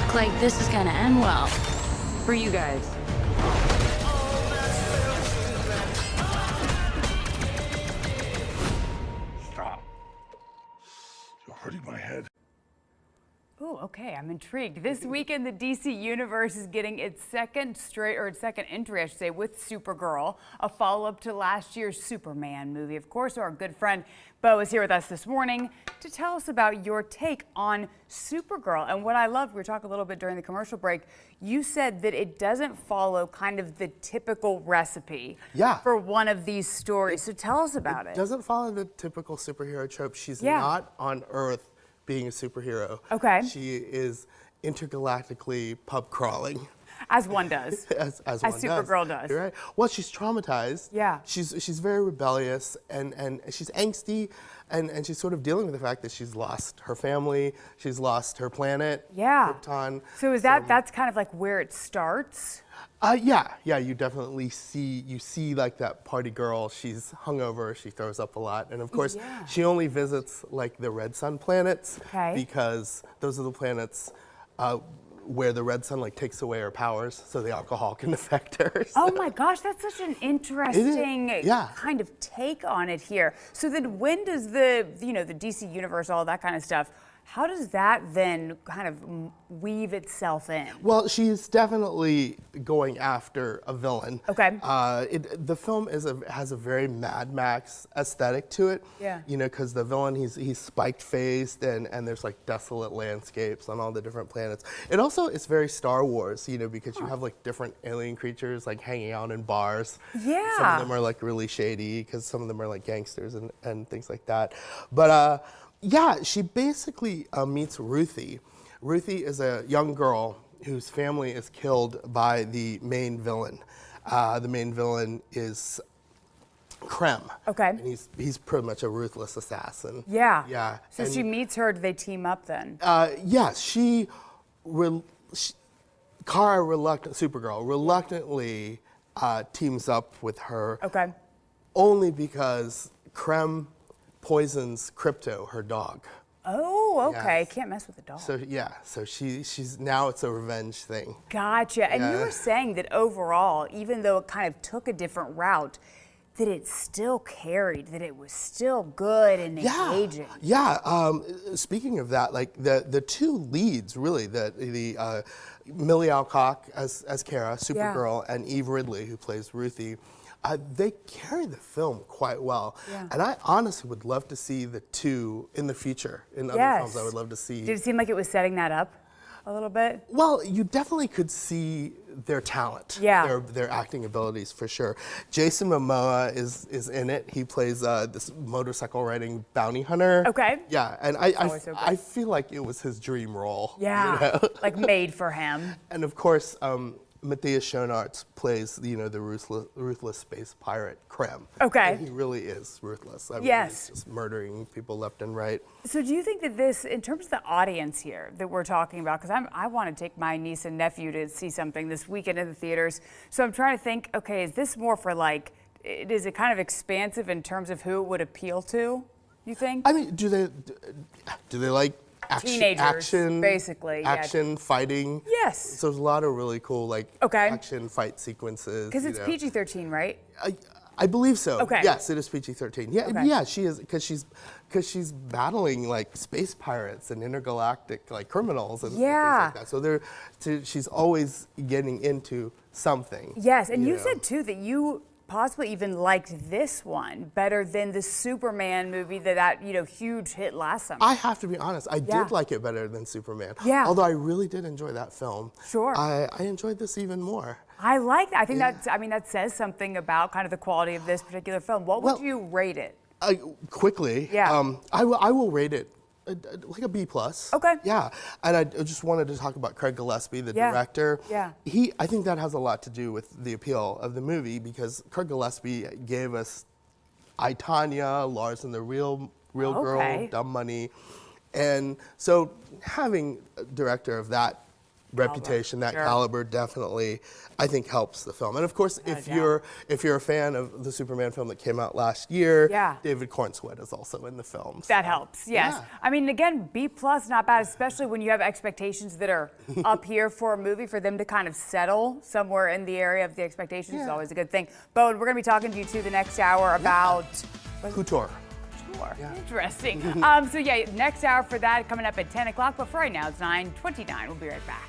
look like this is gonna end well. For you guys. Stop. You're hurting my head. Oh, okay, I'm intrigued. This weekend, the DC Universe is getting its second entry, I should say, with Supergirl, a follow-up to last year's Superman movie. Of course, our good friend Beau is here with us this morning to tell us about your take on Supergirl. And what I love, we were talking a little bit during the commercial break, you said that it doesn't follow kind of the typical recipe for one of these stories. So tell us about it. It doesn't follow the typical superhero trope. She's not on Earth being a superhero. Okay. She is intergalactically pub crawling. As one does. as Supergirl does. You're right. Well, she's traumatized. Yeah. She's very rebellious and she's angsty and she's sort of dealing with the fact that she's lost her family, she's lost her planet, Krypton. So is that's kind of like where it starts? Yeah, you definitely see like that party girl. She's hungover, she throws up a lot, and of course she only visits like the red sun planets because those are the planets where the red sun like takes away her powers, so the alcohol can affect her. So. Oh my gosh, that's such an interesting kind of take on it here. So then when does the DC Universe, all that kind of stuff, how does that then kind of weave itself in? Well, she's definitely going after a villain. Okay. The film has a very Mad Max aesthetic to it. Yeah. You know, because the villain, he's spiked faced and there's like desolate landscapes on all the different planets. It also is very Star Wars, you know, because you have like different alien creatures like hanging out in bars. Yeah. Some of them are like really shady because some of them are like gangsters and things like that. But yeah, she basically meets Ruthie. Ruthie is a young girl whose family is killed by the main villain. The main villain is Krem. Okay. And he's pretty much a ruthless assassin. Yeah. Yeah. So she meets her, do they team up then? Yes, Supergirl reluctantly teams up with her. Okay. Only because Krem poisons Crypto, her dog. Oh, okay. Can't mess with the dog. So she's now it's a revenge thing. Gotcha. And you were saying that overall, even though it kind of took a different route, that it still carried, that it was still good and engaging. Yeah. Speaking of that, like the two leads really, the Millie Alcock as Kara, Supergirl, and Eve Ridley, who plays Ruthie. They carry the film quite well. And I honestly would love to see the two in the future. In other films, I would love to see. Did it seem like it was setting that up a little bit? Well, you definitely could see their talent, their acting abilities for sure. Jason Momoa is in it. He plays this motorcycle riding bounty hunter. Okay. Yeah, and I feel like it was his dream role. Yeah, you know? like made for him. And of course, Matthias Schoenaerts plays, the ruthless space pirate Krem. Okay. And he really is ruthless. I mean, he's just murdering people left and right. So do you think that this, in terms of the audience here that we're talking about, because I want to take my niece and nephew to see something this weekend in the theaters, so I'm trying to think, okay, is this more for like, is it kind of expansive in terms of who it would appeal to, you think? I mean, do they like action, basically. Action, fighting. Yes. So there's a lot of really cool like action fight sequences. Because it's PG-13, right? I believe so. Okay. Yes, it is PG-13. Yeah, she is because she's battling like space pirates and intergalactic like criminals and things like that. So she's always getting into something. Yes, and you said too that you possibly even liked this one better than the Superman movie that huge hit last summer. I have to be honest, I did like it better than Superman. Yeah. Although I really did enjoy that film. Sure. I enjoyed this even more. I like that. I think that says something about kind of the quality of this particular film. What would you rate it? Quickly. Yeah. I will rate it like a B+. Okay. Yeah, and I just wanted to talk about Craig Gillespie, the director. Yeah. I think that has a lot to do with the appeal of the movie because Craig Gillespie gave us I, Tonya, Lars and the Real Girl, Dumb Money, and so having a director of that reputation, that Sure. caliber definitely, I think, helps the film. And of course, if you're a fan of the Superman film that came out last year, David Cornsweet is also in the film. That helps, yes. Yeah. I mean, again, B+, not bad, especially when you have expectations that are up here for a movie. For them to kind of settle somewhere in the area of the expectations is always a good thing. Beau, we're going to be talking to you too the next hour about Couture. Yeah. Interesting. So yeah, next hour for that coming up at 10 o'clock. But for right now, it's 9:29. We'll be right back.